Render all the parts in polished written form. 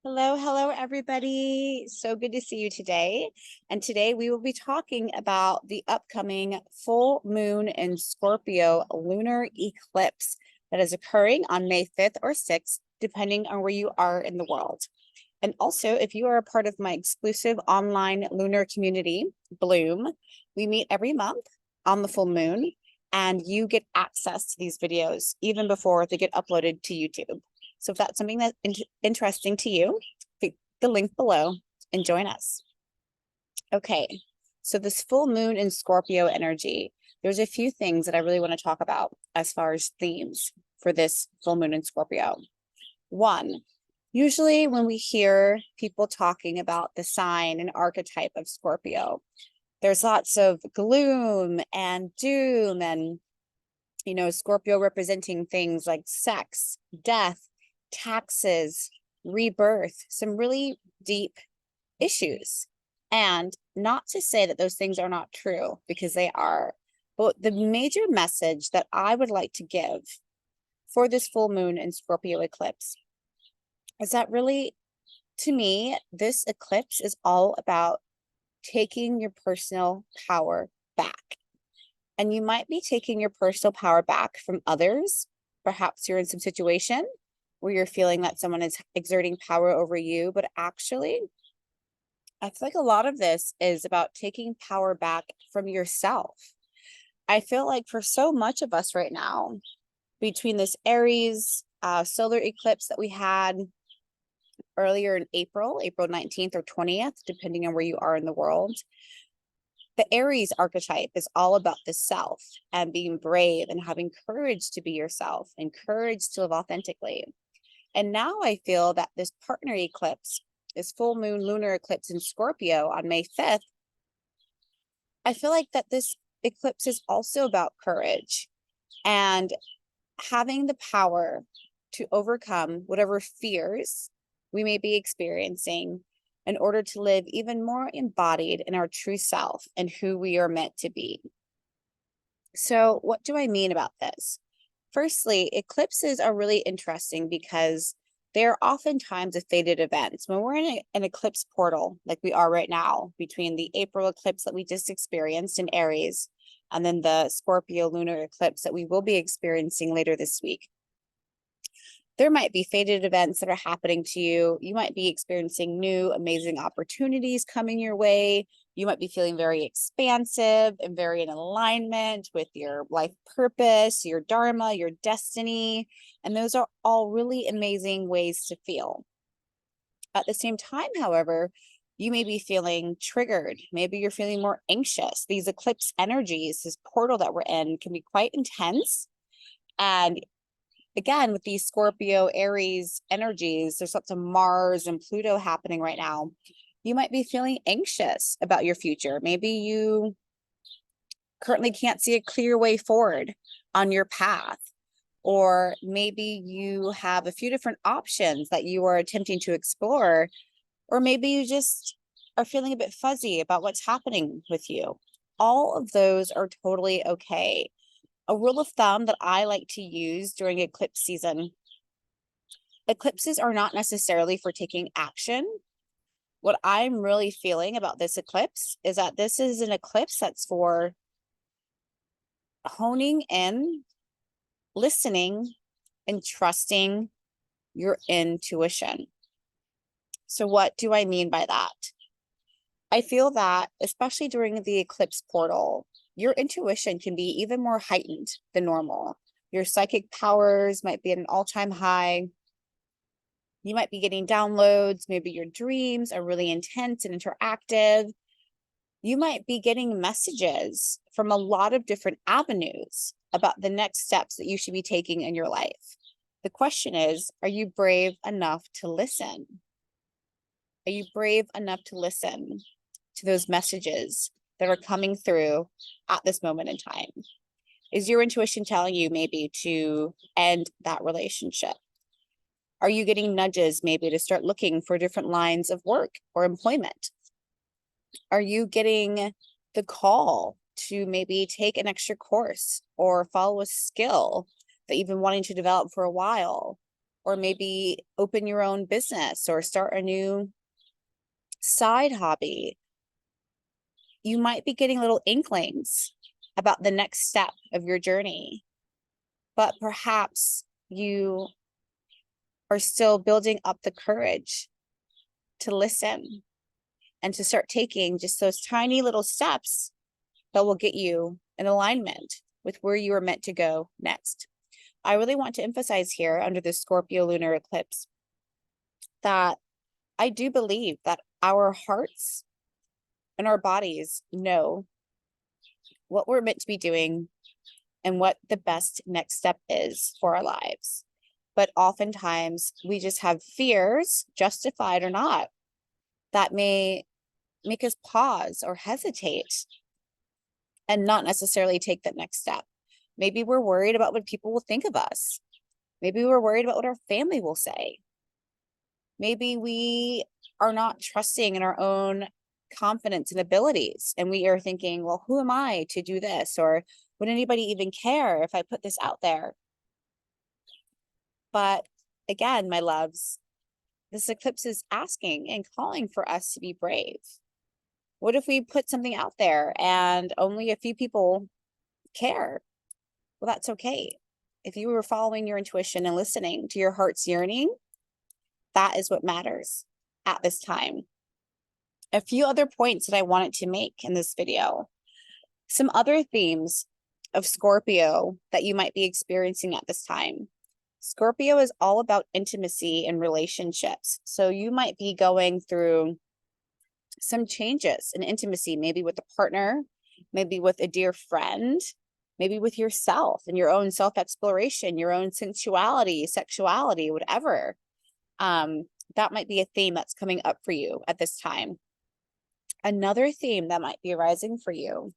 Hello, hello, everybody. So good to see you today. And today we will be talking about the upcoming full moon in Scorpio lunar eclipse that is occurring on May 5th or 6th, depending on where you are in the world. And also, if you are a part of my exclusive online lunar community, Bloom, we meet every month on the full moon, and you get access to these videos even before they get uploaded to YouTube. So if that's something that's interesting to you, click the link below and join us. Okay, so this full moon in Scorpio energy, there's a few things that I really want to talk about as far as themes for this full moon in Scorpio. One, usually when we hear people talking about the sign and archetype of Scorpio, there's lots of gloom and doom and, Scorpio representing things like sex, death, taxes, rebirth, some really deep issues. And not to say that those things are not true, because they are. But the major message that I would like to give for this full moon and Scorpio eclipse is that really, to me, this eclipse is all about taking your personal power back. And you might be taking your personal power back from others. Perhaps you're in some situation where you're feeling that someone is exerting power over you, but actually, I feel like a lot of this is about taking power back from yourself. I feel like for so much of us right now, between this Aries solar eclipse that we had earlier in April 19th or 20th, depending on where you are in the world, the Aries archetype is all about the self and being brave and having courage to be yourself and courage to live authentically. And now I feel that this partner eclipse, this full moon lunar eclipse in Scorpio on May 5th, I feel like that this eclipse is also about courage and having the power to overcome whatever fears we may be experiencing in order to live even more embodied in our true self and who we are meant to be. So, what do I mean about this? Firstly, eclipses are really interesting because they're oftentimes a fated event. When we're in an eclipse portal, like we are right now, between the April eclipse that we just experienced in Aries and then the Scorpio lunar eclipse that we will be experiencing later this week, there might be fated events that are happening to you. You might be experiencing new, amazing opportunities coming your way. You might be feeling very expansive and very in alignment with your life purpose, your dharma, your destiny. And those are all really amazing ways to feel. At the same time, however, you may be feeling triggered. Maybe you're feeling more anxious. These eclipse energies, this portal that we're in, can be quite intense. And again, with these Scorpio, Aries energies, there's lots of Mars and Pluto happening right now. You might be feeling anxious about your future. Maybe you currently can't see a clear way forward on your path. Or maybe you have a few different options that you are attempting to explore. Or maybe you just are feeling a bit fuzzy about what's happening with you. All of those are totally okay. A rule of thumb that I like to use during eclipse season, eclipses are not necessarily for taking action. What I'm really feeling about this eclipse is that this is an eclipse that's for honing in, listening, and trusting your intuition. So what do I mean by that? I feel that, especially during the eclipse portal, your intuition can be even more heightened than normal. Your psychic powers might be at an all-time high. You might be getting downloads. Maybe your dreams are really intense and interactive. You might be getting messages from a lot of different avenues about the next steps that you should be taking in your life. The question is, are you brave enough to listen? Are you brave enough to listen to those messages that are coming through at this moment in time? Is your intuition telling you maybe to end that relationship? Are you getting nudges maybe to start looking for different lines of work or employment? Are you getting the call to maybe take an extra course or follow a skill that you've been wanting to develop for a while? or maybe open your own business or start a new side hobby. You might be getting little inklings about the next step of your journey, but perhaps you are still building up the courage to listen and to start taking just those tiny little steps that will get you in alignment with where you are meant to go next. I really want to emphasize here under the Scorpio lunar eclipse that I do believe that our hearts and our bodies know what we're meant to be doing and what the best next step is for our lives. But oftentimes we just have fears, justified or not, that may make us pause or hesitate and not necessarily take that next step. Maybe we're worried about what people will think of us. Maybe we're worried about what our family will say. Maybe we are not trusting in our own confidence and abilities. And we are thinking, well, who am I to do this? Or would anybody even care if I put this out there? But again, my loves, this eclipse is asking and calling for us to be brave. What if we put something out there and only a few people care? Well, that's okay. If you were following your intuition and listening to your heart's yearning, that is what matters at this time. A few other points that I wanted to make in this video. Some other themes of Scorpio that you might be experiencing at this time. Scorpio is all about intimacy and relationships. So you might be going through some changes in intimacy, maybe with a partner, maybe with a dear friend, maybe with yourself and your own self-exploration, your own sensuality, sexuality, whatever. That might be a theme that's coming up for you at this time. Another theme that might be arising for you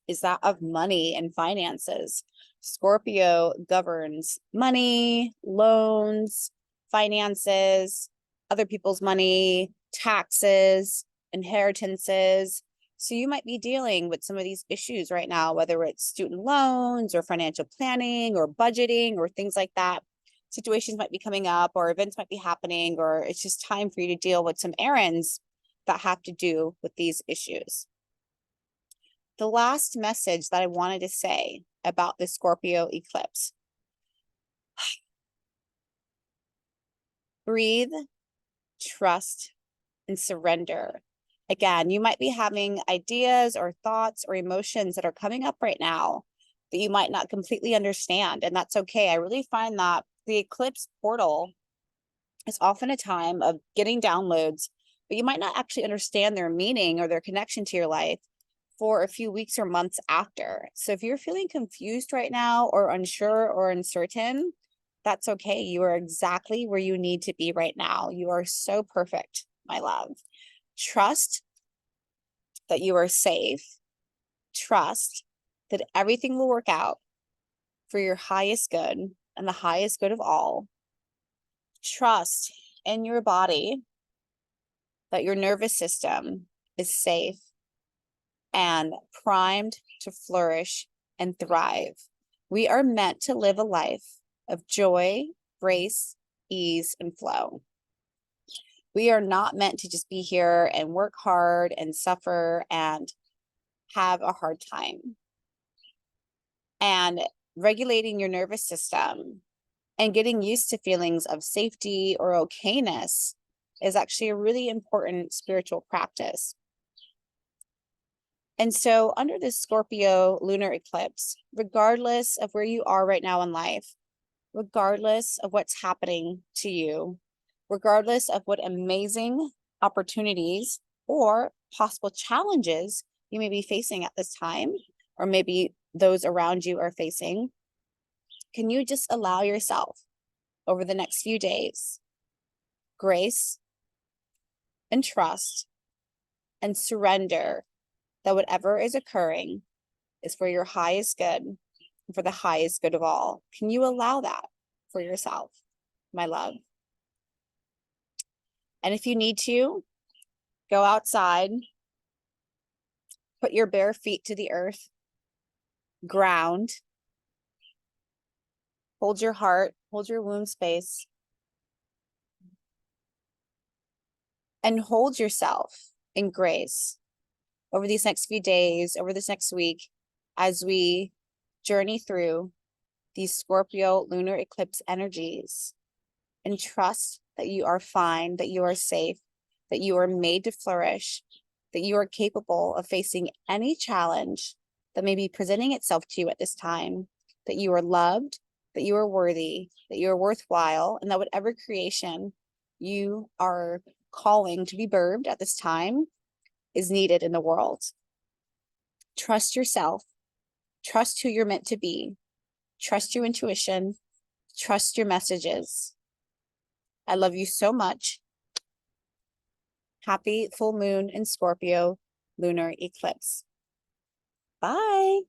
is that of money and finances. Scorpio governs money, loans, finances, other people's money, taxes, inheritances. So you might be dealing with some of these issues right now, whether it's student loans or financial planning or budgeting or things like that. Situations might be coming up or events might be happening, or it's just time for you to deal with some errands that have to do with these issues. The last message that I wanted to say about the Scorpio eclipse. Breathe, trust, and surrender. Again, you might be having ideas or thoughts or emotions that are coming up right now that you might not completely understand, and that's okay. I really find that the eclipse portal is often a time of getting downloads, but you might not actually understand their meaning or their connection to your life for a few weeks or months after. So if you're feeling confused right now or unsure or uncertain, that's okay. You are exactly where you need to be right now. You are so perfect, my love. Trust that you are safe. Trust that everything will work out for your highest good and the highest good of all. Trust in your body that your nervous system is safe and primed to flourish and thrive. We are meant to live a life of joy, grace, ease, and flow. We are not meant to just be here and work hard and suffer and have a hard time. And regulating your nervous system and getting used to feelings of safety or okayness is actually a really important spiritual practice. And so under this Scorpio lunar eclipse, regardless of where you are right now in life, regardless of what's happening to you, regardless of what amazing opportunities or possible challenges you may be facing at this time, or maybe those around you are facing, can you just allow yourself over the next few days grace and trust and surrender that whatever is occurring is for your highest good and for the highest good of all? Can you allow that for yourself, my love? And if you need to, go outside, put your bare feet to the earth, ground, hold your heart Hold your womb space. And hold yourself in grace over these next few days, over this next week, as we journey through these Scorpio lunar eclipse energies, and trust that you are fine, that you are safe, that you are made to flourish, that you are capable of facing any challenge that may be presenting itself to you at this time, that you are loved, that you are worthy, that you are worthwhile, and that whatever creation you are calling to be birthed at this time is needed in the world. Trust yourself, trust who you're meant to be, trust your intuition, trust your messages. I love you so much. Happy full moon in Scorpio lunar eclipse. Bye.